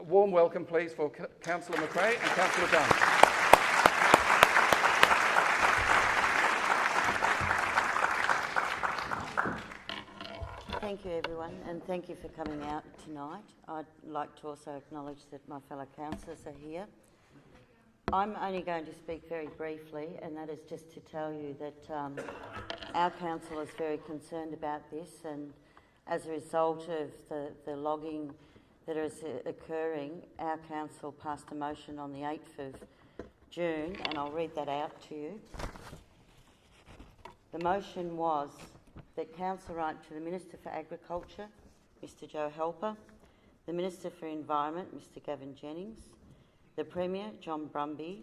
warm welcome, please, for Councillor McRae and Councillor Dunn. Thank you, everyone, and thank you for coming out tonight. I'd like to also acknowledge that my fellow councillors are here. I'm only going to speak very briefly, and that is just to tell you that our council is very concerned about this, and as a result of the logging that is occurring, our council passed a motion on the 8th of June, and I'll read that out to you. The motion was that Council write to the Minister for Agriculture, Mr Joe Helper, the Minister for Environment, Mr Gavin Jennings, the Premier, John Brumby,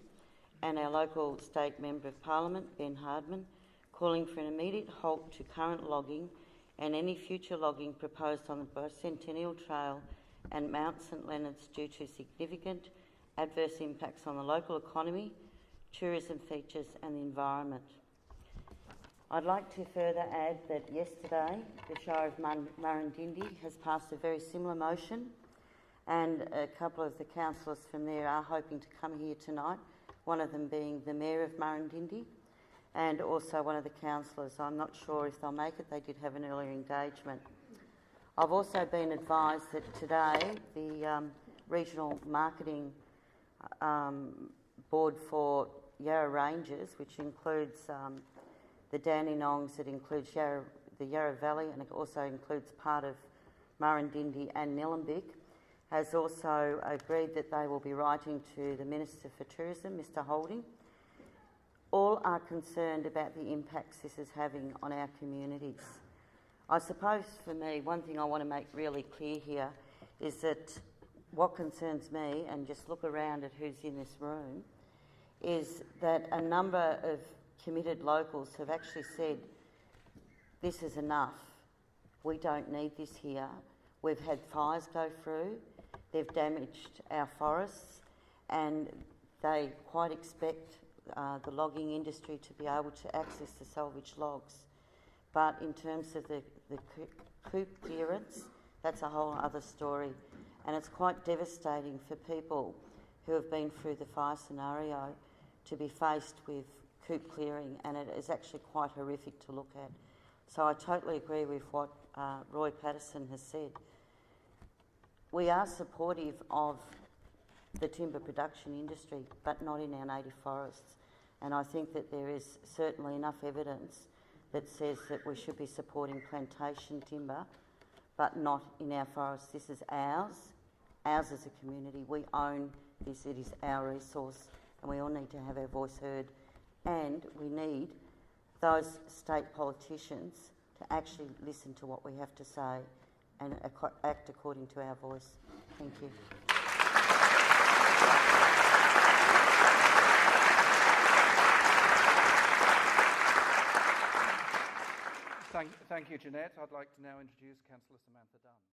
and our local state Member of Parliament, Ben Hardman, calling for an immediate halt to current logging and any future logging proposed on the Bicentennial Trail and Mount St Leonard's due to significant adverse impacts on the local economy, tourism features and the environment. I'd like to further add that yesterday the Shire of Murrindindi has passed a very similar motion, and a couple of the councillors from there are hoping to come here tonight, one of them being the Mayor of Murrindindi and also one of the councillors. I'm not sure if they'll make it, they did have an earlier engagement. I've also been advised that today the Regional Marketing Board for Yarra Ranges, which includes the Dandenongs, it includes the Yarra Valley, and it also includes part of Murrindindi and Nillumbik, has also agreed that they will be writing to the Minister for Tourism, Mr Holding. All are concerned about the impacts this is having on our communities. I suppose for me, one thing I want to make really clear here is that what concerns me, and just look around at who's in this room, is that a number of committed locals have actually said, this is enough. We don't need this here. We've had fires go through, they've damaged our forests, and they quite expect the logging industry to be able to access the salvage logs. But in terms of the coop clearance, that's a whole other story. And it's quite devastating for people who have been through the fire scenario to be faced with coop clearing, and it is actually quite horrific to look at. So I totally agree with what Roy Patterson has said. We are supportive of the timber production industry, but not in our native forests. And I think that there is certainly enough evidence that says that we should be supporting plantation timber, but not in our forests. This is ours as a community. We own this, it is our resource, and we all need to have our voice heard. And we need those state politicians to actually listen to what we have to say and act according to our voice. Thank you. Thank you, Jeanette. I'd like to now introduce Councillor Samantha Dunn.